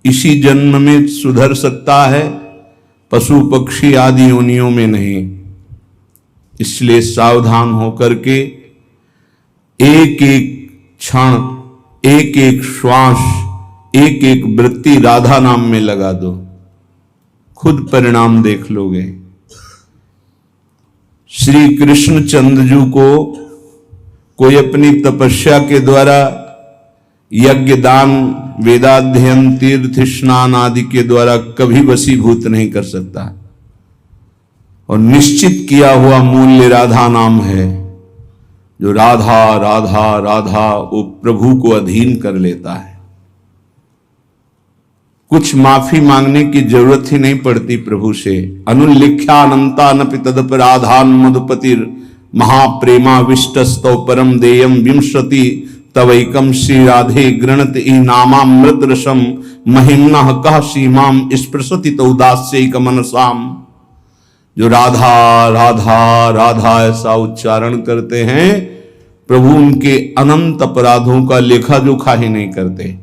इसी जन्म में सुधर सकता है, पशु पक्षी आदि योनियों में नहीं। इसलिए सावधान होकर के एक एक क्षण, एक एक श्वास, एक एक वृत्ति राधा नाम में लगा दो, खुद परिणाम देख लोगे। श्री कृष्ण चंद्रजू को कोई अपनी तपस्या के द्वारा यज्ञ, दान, वेदाध्ययन, तीर्थ स्नान आदि के द्वारा कभी वशीभूत नहीं कर सकता। और निश्चित किया हुआ मूल्य राधा नाम है। जो राधा राधा राधा वो प्रभु को अधीन कर लेता है। कुछ माफी मांगने की जरूरत ही नहीं पड़ती प्रभु से। अनुल्लिख्यानंता नपि तदपराधान मधुपतिर महाप्रेमाविष्टस्तौ परम देयम विंशति तवैकम श्री राधे गृणत ई नामामृत रसम महिम्नः कह सीमाम स्पृशति तौदास्यैक मनसाम। जो राधा राधा राधा ऐसा उच्चारण करते हैं, प्रभु उनके अनंत अपराधों का लेखा जोखा ही नहीं करते।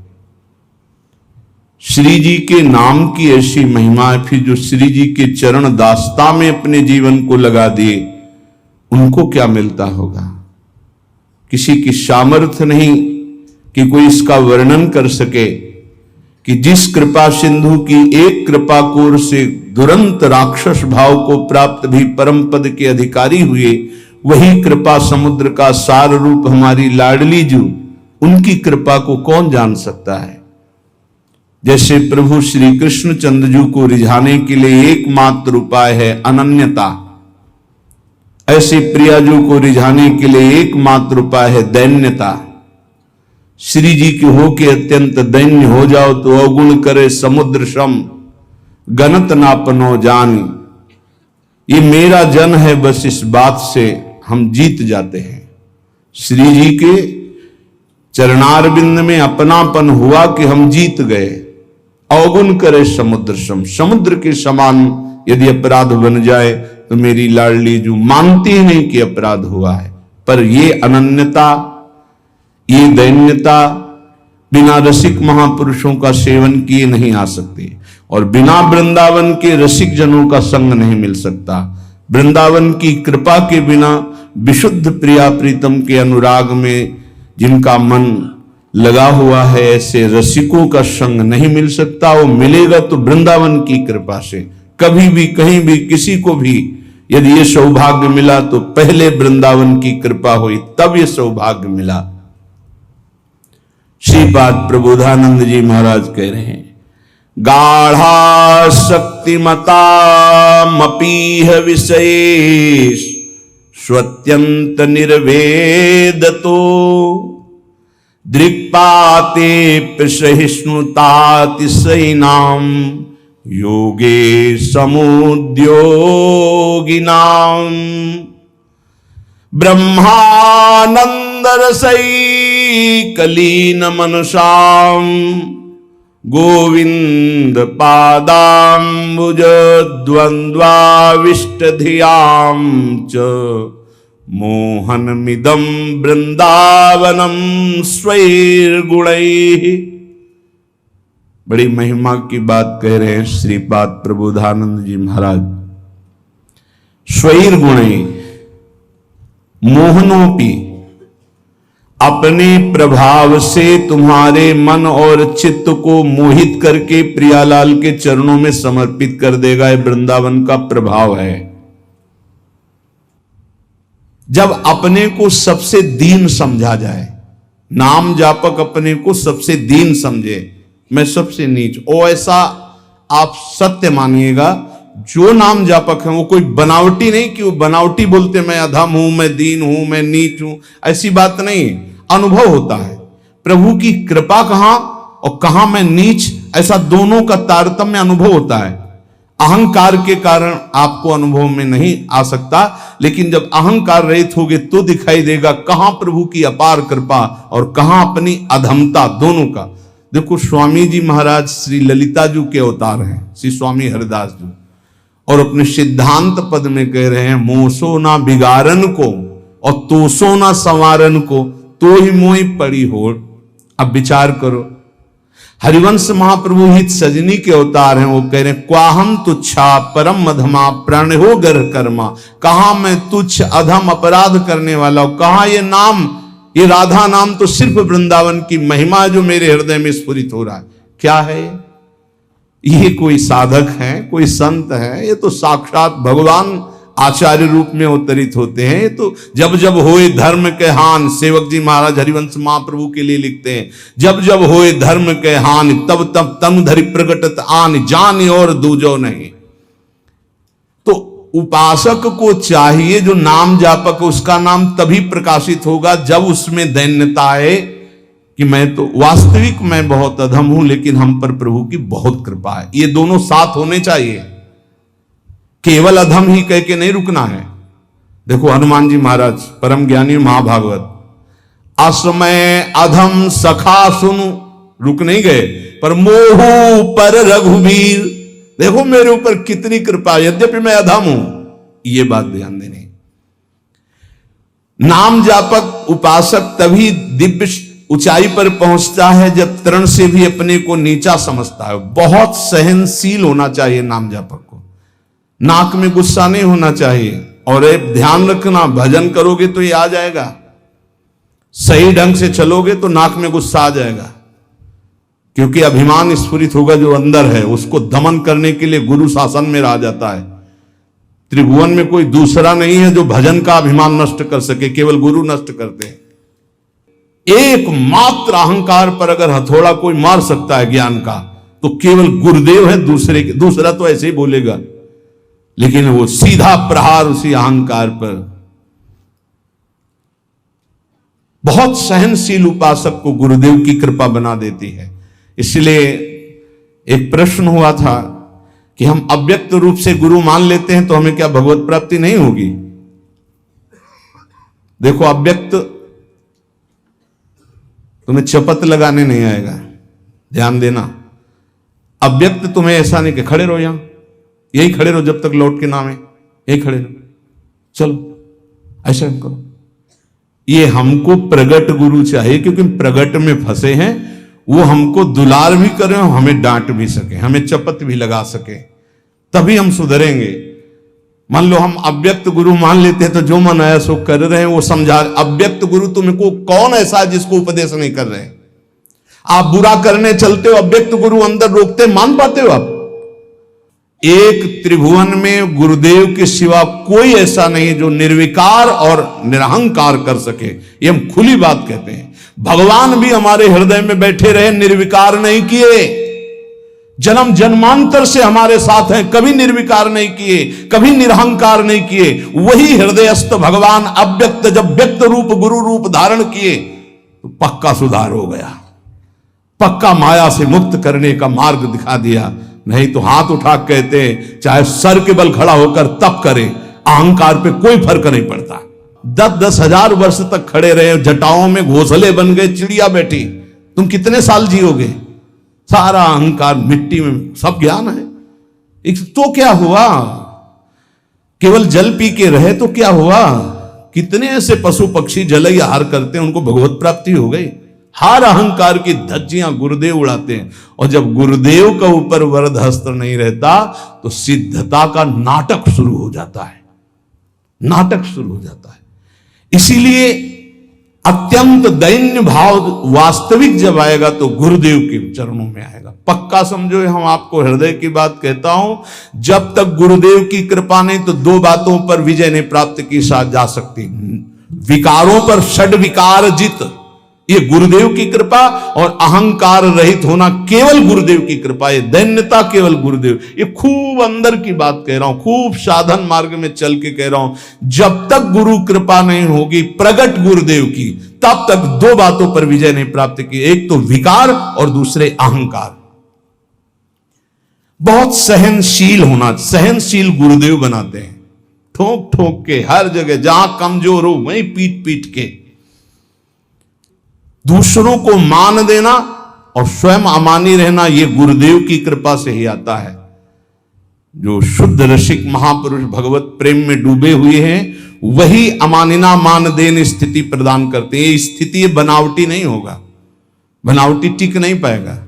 श्री जी के नाम की ऐसी महिमा है। फिर जो श्री जी के चरण दास्ता में अपने जीवन को लगा दिए, उनको क्या मिलता होगा? किसी की सामर्थ्य नहीं कि कोई इसका वर्णन कर सके कि जिस कृपा सिंधु की एक कृपा कोर से दुरंत राक्षस भाव को प्राप्त भी परम पद के अधिकारी हुए, वही कृपा समुद्र का सार रूप हमारी लाडली जू, उनकी कृपा को कौन जान सकता है। जैसे प्रभु श्री कृष्ण चंद्रजू को रिझाने के लिए एकमात्र उपाय है अनन्यता, ऐसे प्रियाजू को रिझाने के लिए एकमात्र उपाय है दैन्यता। श्री जी के हो के अत्यंत दैन्य हो जाओ तो अवगुण करे समुद्र सम, गणत नापनो जान। ये मेरा जन है, बस इस बात से हम जीत जाते हैं। श्री जी के चरणारविंद में अपनापन हुआ कि हम जीत गए। अवगुण करे समुद्र सम, समुद्र के समान यदि अपराध बन जाए तो मेरी लाडली जो मानती ही नहीं कि अपराध हुआ है। पर ये अनन्यता, ये दैन्यता बिना रसिक महापुरुषों का सेवन किए नहीं आ सकती, और बिना वृंदावन के रसिक जनों का संग नहीं मिल सकता। वृंदावन की कृपा के बिना विशुद्ध प्रिया प्रीतम के अनुराग में जिनका मन लगा हुआ है, ऐसे रसिकों का संग नहीं मिल सकता। वो मिलेगा तो वृंदावन की कृपा से। कभी भी कहीं भी किसी को भी यदि ये सौभाग्य मिला तो पहले वृंदावन की कृपा हुई, तब ये सौभाग्य मिला। श्रीपाद प्रबोधानंद जी महाराज कह रहे हैं, गाढ़ा शक्तिमता मपीह विशेष स्वत्यंत निर्वेदतो दृक्पाते सहिष्णुतातिशयिनाम योगे समुद्योगिनाम ब्रह्मानंद रसैकलीन मनसाम गोविंद पादाम्बुज द्वंद्वाविष्ट धियाम च मोहनमिदं वृंदावनम स्वैर्गुणैः। बड़ी महिमा की बात कह रहे हैं श्रीपाद प्रबोधानंद जी महाराज। स्वैर्गुणैः मोहनोपि, अपने प्रभाव से तुम्हारे मन और चित्त को मोहित करके प्रियालाल के चरणों में समर्पित कर देगा। ये वृंदावन का प्रभाव है। जब अपने को सबसे दीन समझा जाए, नाम जापक अपने को सबसे दीन समझे, मैं सबसे नीच, ओ ऐसा आप सत्य मानिएगा। जो नाम जापक है वो कोई बनावटी नहीं कि वो बनावटी बोलते मैं अधम हूं, मैं दीन हूं, मैं नीच हूं, ऐसी बात नहीं। अनुभव होता है प्रभु की कृपा कहां और कहां मैं नीच, ऐसा दोनों का तारतम्य अनुभव होता है। अहंकार के कारण आपको अनुभव में नहीं आ सकता, लेकिन जब अहंकार रहित होगे तो दिखाई देगा कहां प्रभु की अपार कृपा और कहां अपनी अधमता, दोनों का। देखो स्वामी जी महाराज श्री ललिता जी के अवतार हैं, श्री स्वामी हरिदास जी, और अपने सिद्धांत पद में कह रहे हैं, मोसो ना बिगारन को और तोसो ना संवारन को, तो ही मोई पड़ी हो। अब विचार करो, हरिवंश महाप्रभु हित सजनी के अवतार हैं। वो कह रहे हैं, क्वाहम तुच्छा परम मधमा प्राण हो गर्ह कर्मा। कहा मैं तुच्छ अधम अपराध करने वाला हूं, कहा ये नाम, ये राधा नाम तो सिर्फ वृंदावन की महिमा जो मेरे हृदय में स्फुरित हो रहा है। क्या है ये? कोई साधक है, कोई संत है? ये तो साक्षात भगवान आचार्य रूप में अवतरित होते हैं। ये तो जब जब होए धर्म के हान, सेवक जी महाराज हरिवंश महाप्रभु के लिए लिखते हैं, जब जब होए धर्म के हान तब तब तन धरि प्रगटत आन, जान और दूजो नहीं। तो उपासक को चाहिए, जो नाम जापक उसका नाम तभी प्रकाशित होगा जब उसमें दैन्यता आए कि मैं तो वास्तविक मैं बहुत अधम हूं, लेकिन हम पर प्रभु की बहुत कृपा है। ये दोनों साथ होने चाहिए, केवल अधम ही कह के नहीं रुकना है। देखो हनुमान जी महाराज परम ज्ञानी महाभागवत, असमय अधम सखा सुनु, रुक नहीं गए, पर मोहू पर रघुवीर, देखो मेरे ऊपर कितनी कृपा, यद्यपि मैं अधम हूं, ये बात ध्यान देनी। नाम जापक उपासक तभी दिव्य ऊंचाई पर पहुंचता है जब तरण से भी अपने को नीचा समझता है। बहुत सहनशील होना चाहिए नाम जापक को, नाक में गुस्सा नहीं होना चाहिए। और एक ध्यान रखना, भजन करोगे तो ये आ जाएगा, सही ढंग से चलोगे तो नाक में गुस्सा आ जाएगा, क्योंकि अभिमान स्फुरित होगा जो अंदर है, उसको दमन करने के लिए गुरु शासन में रह जाता है। त्रिभुवन में कोई दूसरा नहीं है जो भजन का अभिमान नष्ट कर सके, केवल गुरु नष्ट करते हैं। एकमात्र अहंकार पर अगर हथौड़ा कोई मार सकता है ज्ञान का, तो केवल गुरुदेव है, दूसरा तो ऐसे ही बोलेगा, लेकिन वो सीधा प्रहार उसी अहंकार पर। बहुत सहनशील उपासक को गुरुदेव की कृपा बना देती है। इसलिए एक प्रश्न हुआ था कि हम अव्यक्त रूप से गुरु मान लेते हैं तो हमें क्या भगवत प्राप्ति नहीं होगी? देखो अव्यक्त तुम्हें चपत लगाने नहीं आएगा, ध्यान देना। अव्यक्त तुम्हें ऐसा नहीं कि खड़े रहो, यहां यही खड़े रहो जब तक लौट के नाम है, यही खड़े रहो, चलो ऐसा करो। ये हमको प्रगट गुरु चाहिए, क्योंकि प्रगट में फंसे हैं। वो हमको दुलार भी करें, हमें डांट भी सके, हमें चपत भी लगा सके, तभी हम सुधरेंगे। मान लो हम अव्यक्त गुरु मान लेते हैं तो जो मन आया सो कर रहे हैं, वो समझा। अव्यक्त गुरु तुमको कौन ऐसा है जिसको उपदेश नहीं कर रहे? आप बुरा करने चलते हो, अव्यक्त गुरु अंदर रोकते, मान पाते हो आप? एक त्रिभुवन में गुरुदेव के सिवा कोई ऐसा नहीं जो निर्विकार और निरहंकार कर सके। ये हम खुली बात कहते हैं। भगवान भी हमारे हृदय में बैठे रहे, निर्विकार नहीं किए। जन्म जन्मांतर से हमारे साथ हैं, कभी निर्विकार नहीं किए, कभी निरहंकार नहीं किए। वही हृदयस्थ भगवान अव्यक्त जब व्यक्त रूप गुरु रूप धारण किए तो पक्का सुधार हो गया, पक्का माया से मुक्त करने का मार्ग दिखा दिया। नहीं तो हाथ उठा कहते हैं, चाहे सर के बल खड़ा होकर तप करे, अहंकार पे कोई फर्क नहीं पड़ता। 10-10 हजार वर्ष तक खड़े रहे, जटाओं में घोंसले बन गए, चिड़िया बैठी, तुम कितने साल जियोगे? सारा अहंकार मिट्टी में, सब ज्ञान है तो क्या हुआ? केवल जल पी के रहे तो क्या हुआ? कितने ऐसे पशु पक्षी जल आहार करते हैं, उनको भगवत प्राप्ति हो गई। हर अहंकार की धज्जियां गुरुदेव उड़ाते हैं। और जब गुरुदेव का ऊपर वरद हस्त नहीं रहता तो सिद्धता का नाटक शुरू हो जाता है, नाटक शुरू हो जाता है। इसीलिए अत्यंत दैन्य भाव वास्तविक जब आएगा तो गुरुदेव के चरणों में आएगा। पक्का समझो, हम आपको हृदय की बात कहता हूं, जब तक गुरुदेव की कृपा नहीं तो दो बातों पर विजय नहीं प्राप्त की जा सकती। विकारों पर षड विकार जित, ये गुरुदेव की कृपा, और अहंकार रहित होना केवल गुरुदेव की कृपा। ये दैन्यता केवल गुरुदेव। ये खूब अंदर की बात कह रहा हूं, खूब साधन मार्ग में चल के कह रहा हूं। जब तक गुरु कृपा नहीं होगी प्रगट गुरुदेव की, तब तक दो बातों पर विजय नहीं प्राप्त की, एक तो विकार और दूसरे अहंकार। बहुत सहनशील होना, सहनशील गुरुदेव बनाते हैं, ठोक ठोक के हर जगह, जहां कमजोर हो वहीं पीट पीट के। दूसरों को मान देना और स्वयं अमानी रहना, यह गुरुदेव की कृपा से ही आता है। जो शुद्ध रसिक महापुरुष भगवत प्रेम में डूबे हुए हैं, वही अमानिना मान देन स्थिति प्रदान करते हैं। ये स्थिति बनावटी नहीं होगा, बनावटी टिक नहीं पाएगा।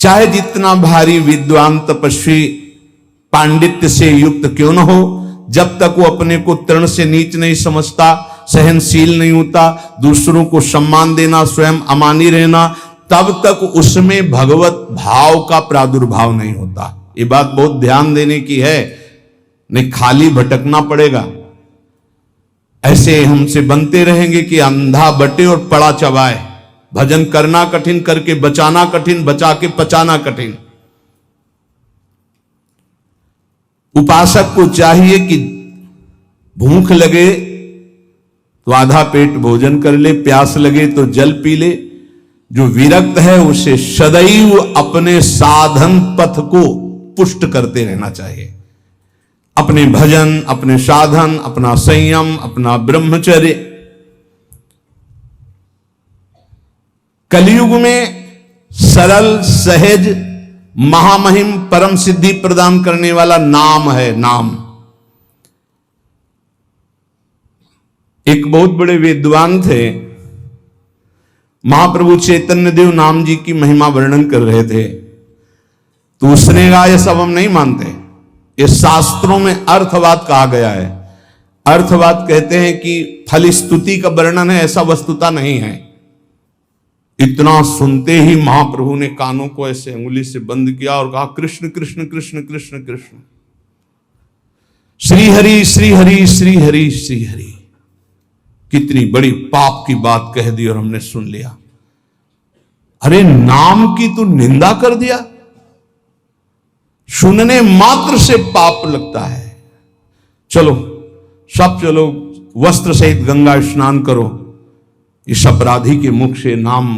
चाहे जितना भारी विद्वान तपस्वी पांडित्य से युक्त क्यों न हो, जब तक वो अपने को तृण से नीच नहीं समझता, सहनशील नहीं होता, दूसरों को सम्मान देना, स्वयं अमानी रहना, तब तक उसमें भगवत भाव का प्रादुर्भाव नहीं होता। ये बात बहुत ध्यान देने की है, नहीं खाली भटकना पड़ेगा। ऐसे हमसे बनते रहेंगे कि अंधा बटे और पड़ा चबाए। भजन करना कठिन, करके बचाना कठिन, बचा के पचाना कठिन। उपासक को चाहिए कि भूख लगे तो आधा पेट भोजन कर ले, प्यास लगे तो जल पी ले। जो विरक्त है उसे सदैव अपने साधन पथ को पुष्ट करते रहना चाहिए। अपने भजन, अपने साधन, अपना संयम, अपना ब्रह्मचर्य। कलयुग में सरल, सहज, महामहिम, परम सिद्धि प्रदान करने वाला नाम है, नाम। एक बहुत बड़े विद्वान थे, महाप्रभु चैतन्य देव नाम जी की महिमा वर्णन कर रहे थे, तो उसने कहा यह सब हम नहीं मानते, ये शास्त्रों में अर्थवाद कहा गया है। अर्थवाद कहते हैं कि फल स्तुति का वर्णन है, ऐसा वस्तुता नहीं है। इतना सुनते ही महाप्रभु ने कानों को ऐसे अंगुली से बंद किया और कहा कृष्ण कृष्ण कृष्ण कृष्ण कृष्ण, श्री हरि श्री हरि श्री हरि श्री हरि। कितनी बड़ी पाप की बात कह दी और हमने सुन लिया। अरे नाम की तू निंदा कर दिया, सुनने मात्र से पाप लगता है। चलो सब चलो, वस्त्र सहित गंगा स्नान करो। इस अपराधी के मुख से नाम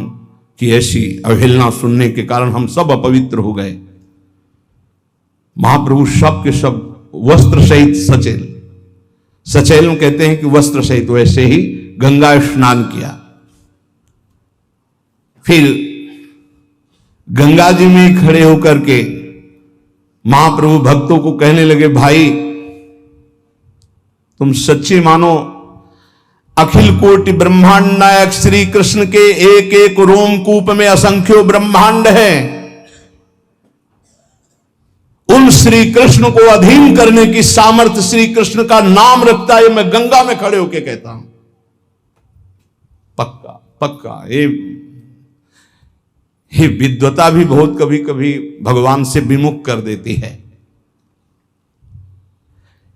की ऐसी अवहेलना सुनने के कारण हम सब अपवित्र हो गए। महाप्रभु सब के सब वस्त्र सहित सचेल, सचेल में कहते हैं कि वस्त्र सहित, वैसे ही गंगा स्नान किया। फिर गंगा जी में खड़े होकर के महाप्रभु भक्तों को कहने लगे, भाई तुम सच्चे मानो अखिल कोटि ब्रह्मांड नायक श्री कृष्ण के एक एक रोमकूप में असंख्यों ब्रह्मांड है। उन श्री कृष्ण को अधीन करने की सामर्थ्य श्री कृष्ण का नाम रखता है। मैं गंगा में खड़े होकर कहता हूं, पक्का पक्का। ये विद्वता भी बहुत कभी कभी भगवान से विमुख कर देती है।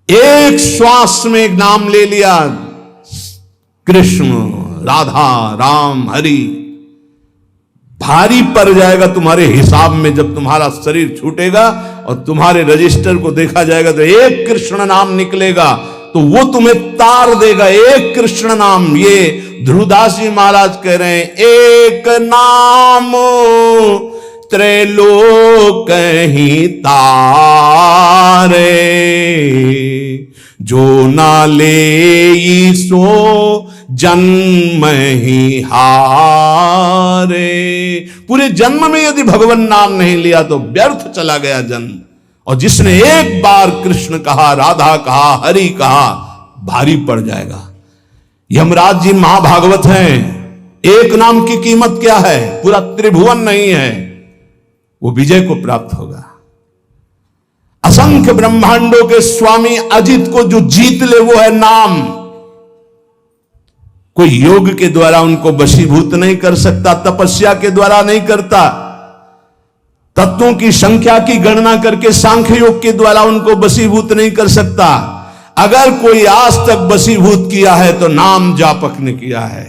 एक श्वास में एक नाम ले लिया, कृष्ण, राधा, राम, हरि, भारी पड़ जाएगा तुम्हारे हिसाब में। जब तुम्हारा शरीर छूटेगा और तुम्हारे रजिस्टर को देखा जाएगा तो एक कृष्ण नाम निकलेगा, तो वो तुम्हें तार देगा। एक कृष्ण नाम, ये ध्रुवदास जी महाराज कह रहे हैं, एक नाम त्रैलोक ही तारे, जो ना ले सो जन्म ही हारे। पूरे जन्म में यदि भगवान नाम नहीं लिया तो व्यर्थ चला गया जन्म। और जिसने एक बार कृष्ण कहा, राधा कहा, हरि कहा, भारी पड़ जाएगा। यमराज जी महाभागवत हैं, एक नाम की कीमत क्या है? पूरा त्रिभुवन नहीं है, वो विजय को प्राप्त होगा। असंख्य ब्रह्मांडों के स्वामी अजित को जो जीत ले वो है नाम। कोई योग के द्वारा उनको वशीभूत नहीं कर सकता, तपस्या के द्वारा नहीं करता, तत्वों की संख्या की गणना करके सांख्य योग के द्वारा उनको वशीभूत नहीं कर सकता। अगर कोई आज तक वशीभूत किया है तो नाम जापक ने किया है।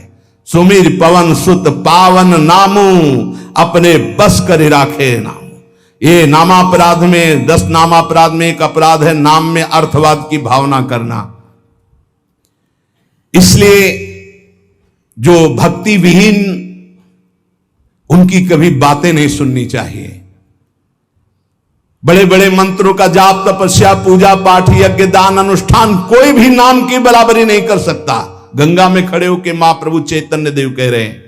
सुमीर पवन सुत पावन नामू, अपने बस कर राखे नाम। ये नामापराध में 10 नामापराध में एक अपराध है नाम में अर्थवाद की भावना करना। इसलिए जो भक्ति विहीन, उनकी कभी बातें नहीं सुननी चाहिए। बड़े बड़े मंत्रों का जाप, तपस्या, पूजा पाठ, यज्ञ, दान, अनुष्ठान कोई भी नाम की बराबरी नहीं कर सकता। गंगा में खड़े होकर महाप्रभु चैतन्य देव कह रहे हैं,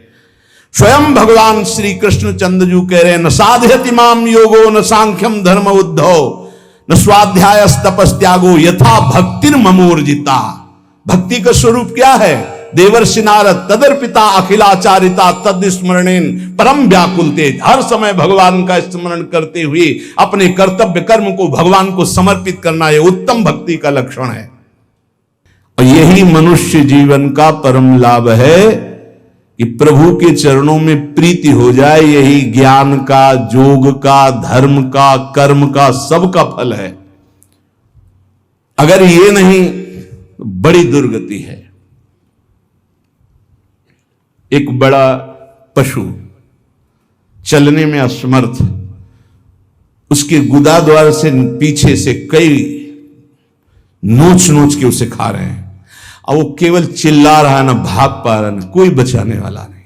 स्वयं भगवान श्री कृष्ण चंद्रजू कह रहे हैं, न साधयति माम योगो न सांख्यम धर्म उद्धव न स्वाध्याय तपस्त्यागो यथा भक्तिर ममोर्जिता। भक्ति का स्वरूप क्या है? देवर्षि नारद तदर्पिता अखिलाचारिता तद स्मरणेन परम व्याकुलते। हर समय भगवान का स्मरण करते हुए अपने कर्तव्य कर्म को भगवान को समर्पित करना यह उत्तम भक्ति का लक्षण है। और यही मनुष्य जीवन का परम लाभ है कि प्रभु के चरणों में प्रीति हो जाए। यही ज्ञान का, योग का, धर्म का, कर्म का सबका फल है। अगर ये नहीं तो बड़ी दुर्गति है। एक बड़ा पशु चलने में असमर्थ, उसके गुदा द्वार से पीछे से कई नोच नोच के उसे खा रहे हैं और वो केवल चिल्ला रहा है, ना भाग पा रहा, ना कोई बचाने वाला नहीं।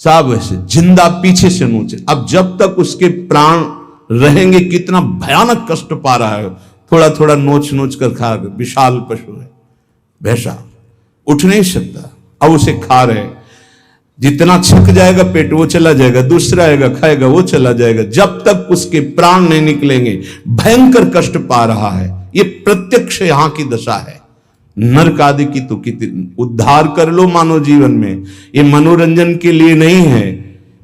साहब वैसे जिंदा पीछे से नोचे। अब जब तक उसके प्राण रहेंगे कितना भयानक कष्ट पा रहा है। थोड़ा थोड़ा नोच नोच कर खा रहे। विशाल पशु है, भैंसा उठ नहीं सकता, अब उसे खा रहे। जितना छक जाएगा पेट वो चला जाएगा, दूसरा आएगा खाएगा वो चला जाएगा, जब तक उसके प्राण नहीं निकलेंगे। भयंकर कष्ट पा रहा है। ये प्रत्यक्ष यहां की दशा है। नरक आदि की तो कितनी उद्धार कर लो मानव जीवन में, ये मनोरंजन के लिए नहीं है।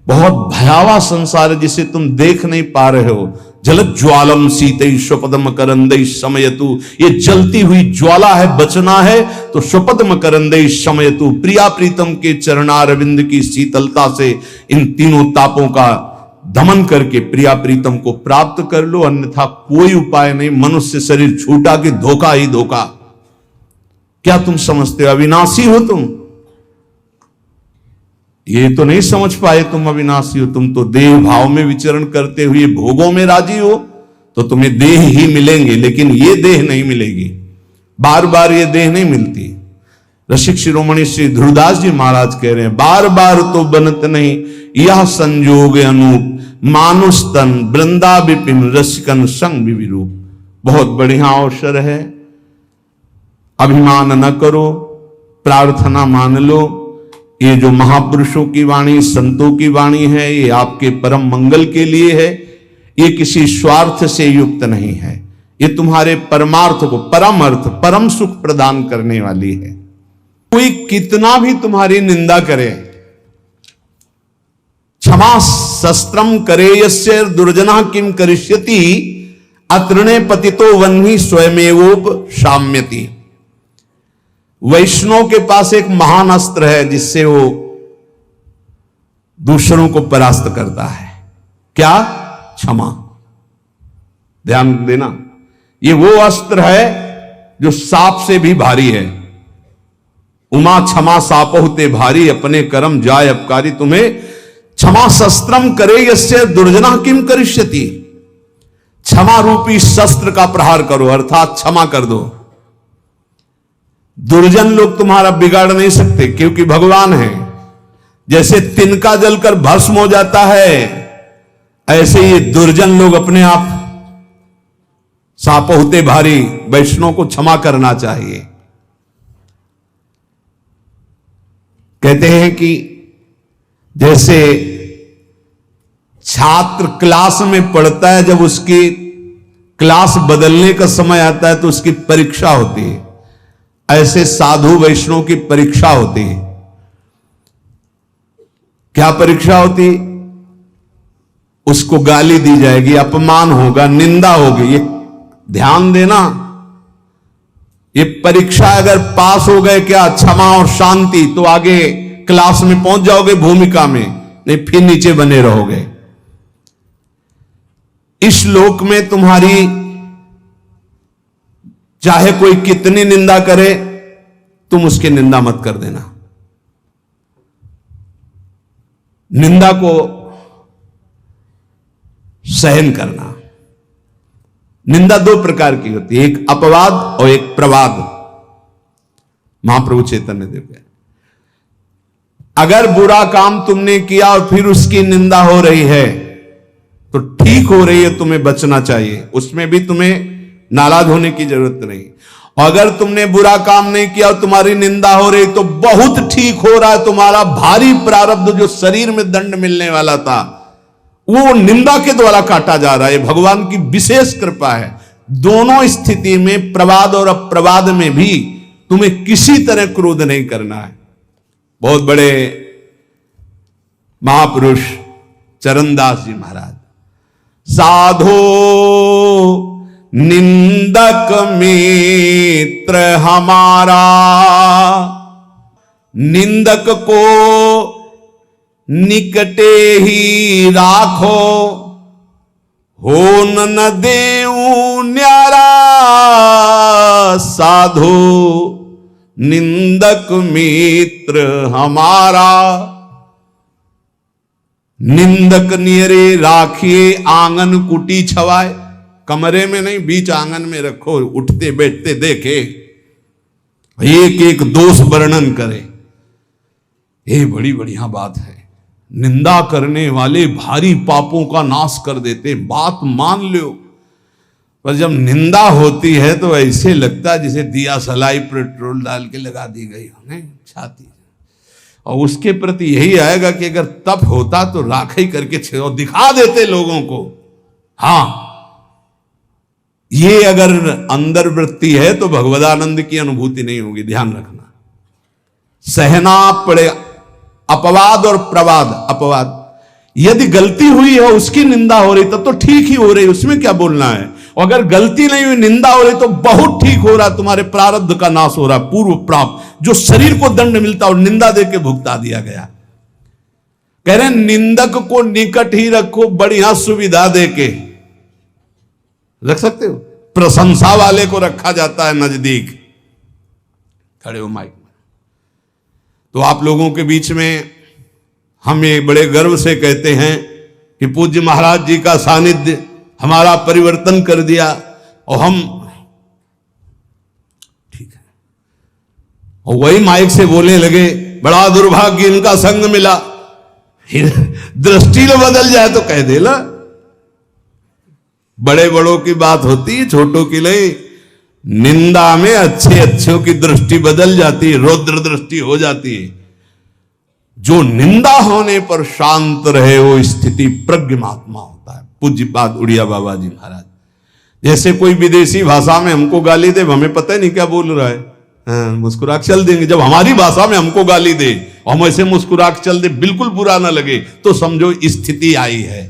बहुत भयावह संसार है जिसे तुम देख नहीं पा रहे हो। जलत ज्वालम सीतई स्वपद मकरंदई समयतु, ये जलती हुई ज्वाला है। बचना है तो स्वपद मकरंदई समयतु, प्रिया प्रीतम के चरणारविंद की शीतलता से इन तीनों तापों का दमन करके प्रिया प्रीतम को प्राप्त कर लो, अन्यथा कोई उपाय नहीं। मनुष्य शरीर छूटा कि धोखा ही धोखा। क्या तुम समझते हो अविनाशी हो तुम? ये तो नहीं समझ पाए तुम अविनाशी हो। तुम तो देह भाव में विचरण करते हुए भोगों में राजी हो, तो तुम्हें देह ही मिलेंगे, लेकिन ये देह नहीं मिलेगी। बार बार ये देह नहीं मिलती। रसिक शिरोमणि श्री ध्रुवदास जी महाराज कह रहे हैं, बार बार तो बनत नहीं यह संजोग अनूप, मानुष तन वृंदा विपिन रसिकन संग विरूप। बहुत बढ़िया अवसर है, अभिमान न करो, प्रार्थना मान लो। ये जो महापुरुषों की वाणी, संतों की वाणी है, ये आपके परम मंगल के लिए है। ये किसी स्वार्थ से युक्त नहीं है। ये तुम्हारे परमार्थ को, परम अर्थ, परम सुख प्रदान करने वाली है। कोई कितना भी तुम्हारी निंदा करे, क्षमा शस्त्रम करे यस्य दुर्जना किम करिष्यति, अतृणे पतितो वह्नि स्वयमेवोप शाम्यति। वैष्णव के पास एक महान अस्त्र है जिससे वो दूसरों को परास्त करता है। क्या? क्षमा। ध्यान देना, ये वो अस्त्र है जो सांप से भी भारी है। उमा क्षमा सापहुते भारी, अपने कर्म जाय अपकारी तुम्हें। क्षमा शस्त्रम करे यस्य दुर्जना किम करिष्यति, क्षमा रूपी शस्त्र का प्रहार करो, अर्थात क्षमा कर दो। दुर्जन लोग तुम्हारा बिगाड़ नहीं सकते, क्योंकि भगवान है। जैसे तिनका जलकर भस्म हो जाता है, ऐसे ये दुर्जन लोग अपने आप सापहुते भारी। वैष्णव को क्षमा करना चाहिए। कहते हैं कि जैसे छात्र क्लास में पढ़ता है, जब उसकी क्लास बदलने का समय आता है तो उसकी परीक्षा होती है, ऐसे साधु वैष्णव की परीक्षा होती है। क्या परीक्षा होती? उसको गाली दी जाएगी, अपमान होगा, निंदा होगी। ये ध्यान देना, ये परीक्षा अगर पास हो गए क्या, क्षमा और शांति, तो आगे क्लास में पहुंच जाओगे भूमिका में, नहीं फिर नीचे बने रहोगे। इस लोक में तुम्हारी चाहे कोई कितनी निंदा करे, तुम उसकी निंदा मत कर देना। निंदा को सहन करना। निंदा दो प्रकार की होती है, एक अपवाद और एक प्रवाद। महाप्रभु चैतन्य देव कहते, अगर बुरा काम तुमने किया और फिर उसकी निंदा हो रही है तो ठीक हो रही है, तुम्हें बचना चाहिए, उसमें भी तुम्हें नाराज होने की जरूरत नहीं। अगर तुमने बुरा काम नहीं किया और तुम्हारी निंदा हो रही तो बहुत ठीक हो रहा है। तुम्हारा भारी प्रारब्ध जो शरीर में दंड मिलने वाला था, वो निंदा के द्वारा काटा जा रहा है। भगवान की विशेष कृपा है। दोनों स्थिति में, प्रवाद और अप्रवाद में भी तुम्हें किसी तरह क्रोध नहीं करना है। बहुत बड़े महापुरुष चरणदास जी महाराज, साधो निंदक मित्र हमारा, निंदक को निकटे ही राखो, होन न देऊ न्यारा, साधो निंदक मित्र हमारा। निंदक नियरे राखिए आंगन कुटी छवाए, कमरे में नहीं बीच आंगन में रखो, उठते बैठते देखे, एक एक दोष वर्णन करे, ये बड़ी बढ़िया बात है। निंदा करने वाले भारी पापों का नाश कर देते, बात मान लो। पर जब निंदा होती है तो ऐसे लगता है जैसे दिया सलाई पेट्रोल डाल के लगा दी गई हो नहीं छाती। और उसके प्रति यही आएगा कि अगर तप होता तो राखी करके और दिखा देते लोगों को। हां, ये अगर अंदर वृत्ति है तो भगवदानंद की अनुभूति नहीं होगी, ध्यान रखना। सहना पड़े अपवाद और प्रवाद। अपवाद, यदि गलती हुई है उसकी निंदा हो रही तब तो ठीक ही हो रही, उसमें क्या बोलना है। और अगर गलती नहीं हुई निंदा हो रही तो बहुत ठीक हो रहा, तुम्हारे प्रारब्ध का नाश हो रहा, पूर्व प्राप्त जो शरीर को दंड मिलता और निंदा देके भुगता दिया गया। कह रहे निंदक को निकट ही रखो, बढ़िया सुविधा देके रख सकते हो। प्रशंसा वाले को रखा जाता है नजदीक। खड़े हो माइक में। तो आप लोगों के बीच में हम ये बड़े गर्व से कहते हैं कि पूज्य महाराज जी का सानिध्य हमारा परिवर्तन कर दिया। और हम ठीक है, और वही माइक से बोलने लगे बड़ा दुर्भाग्य इनका संग मिला। दृष्टि लो बदल जाए तो कह दे ला, बड़े बड़ों की बात होती है, छोटों की नहीं। निंदा में अच्छे अच्छों की दृष्टि बदल जाती है, रौद्र दृष्टि हो जाती है। जो निंदा होने पर शांत रहे वो स्थिति प्रज्ञ महात्मा होता है। पूज्यपाद उड़िया बाबा जी महाराज, जैसे कोई विदेशी भाषा में हमको गाली दे, हमें पता ही नहीं क्या बोल रहा है, मुस्कुरा के चल देंगे। जब हमारी भाषा में हमको गाली दे और हम ऐसे मुस्कुरा के चल दे, बिल्कुल बुरा ना लगे, तो समझो स्थिति आई है।